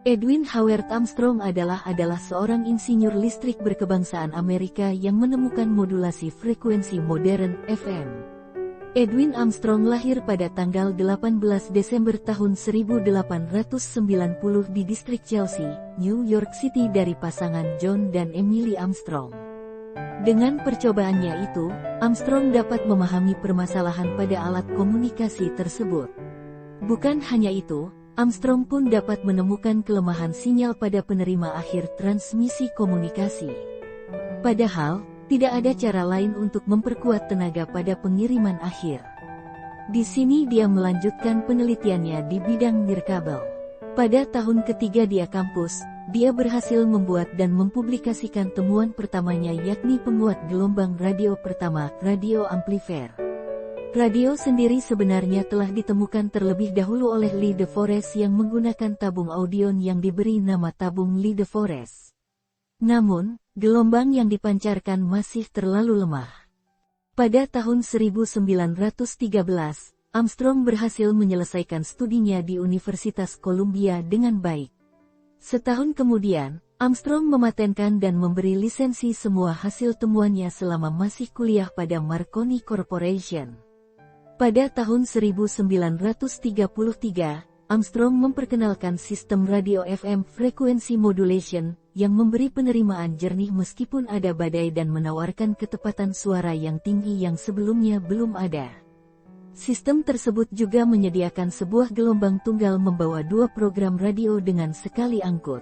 Edwin Howard Armstrong adalah seorang insinyur listrik berkebangsaan Amerika yang menemukan modulasi frekuensi modern FM. Edwin Armstrong lahir pada tanggal 18 Desember tahun 1890 di distrik Chelsea, New York City dari pasangan John dan Emily Armstrong. Dengan percobaannya itu, Armstrong dapat memahami permasalahan pada alat komunikasi tersebut. Bukan hanya itu, Armstrong pun dapat menemukan kelemahan sinyal pada penerima akhir transmisi komunikasi. Padahal, tidak ada cara lain untuk memperkuat tenaga pada pengiriman akhir. Di sini dia melanjutkan penelitiannya di bidang nirkabel. Pada tahun ketiga dia kampus, dia berhasil membuat dan mempublikasikan temuan pertamanya yakni penguat gelombang radio pertama, radio amplifier. Radio sendiri sebenarnya telah ditemukan terlebih dahulu oleh Lee De Forest yang menggunakan tabung audion yang diberi nama tabung Lee De Forest. Namun, gelombang yang dipancarkan masih terlalu lemah. Pada tahun 1913, Armstrong berhasil menyelesaikan studinya di Universitas Columbia dengan baik. Setahun kemudian, Armstrong mematenkan dan memberi lisensi semua hasil temuannya selama masih kuliah pada Marconi Corporation. Pada tahun 1933, Armstrong memperkenalkan sistem radio FM frequency modulation, yang memberi penerimaan jernih meskipun ada badai dan menawarkan ketepatan suara yang tinggi yang sebelumnya belum ada. Sistem tersebut juga menyediakan sebuah gelombang tunggal membawa dua program radio dengan sekali angkut.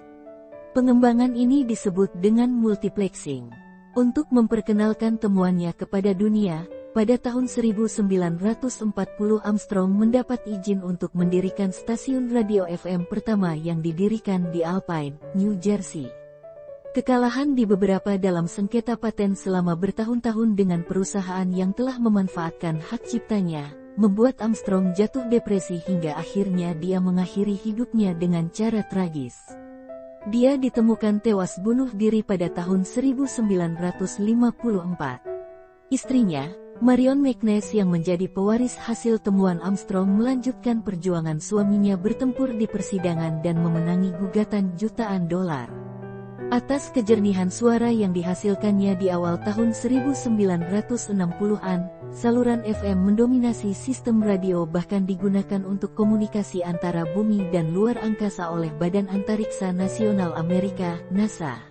Pengembangan ini disebut dengan multiplexing. Untuk memperkenalkan temuannya kepada dunia, pada tahun 1940 Armstrong mendapat izin untuk mendirikan stasiun radio FM pertama yang didirikan di Alpine, New Jersey. Kekalahan di beberapa dalam sengketa paten selama bertahun-tahun dengan perusahaan yang telah memanfaatkan hak ciptanya, membuat Armstrong jatuh depresi hingga akhirnya dia mengakhiri hidupnya dengan cara tragis. Dia ditemukan tewas bunuh diri pada tahun 1954. Istrinya, Marion McNeice yang menjadi pewaris hasil temuan Armstrong melanjutkan perjuangan suaminya bertempur di persidangan dan memenangi gugatan jutaan dolar. Atas kejernihan suara yang dihasilkannya di awal tahun 1960-an, saluran FM mendominasi sistem radio bahkan digunakan untuk komunikasi antara bumi dan luar angkasa oleh Badan Antariksa Nasional Amerika, NASA.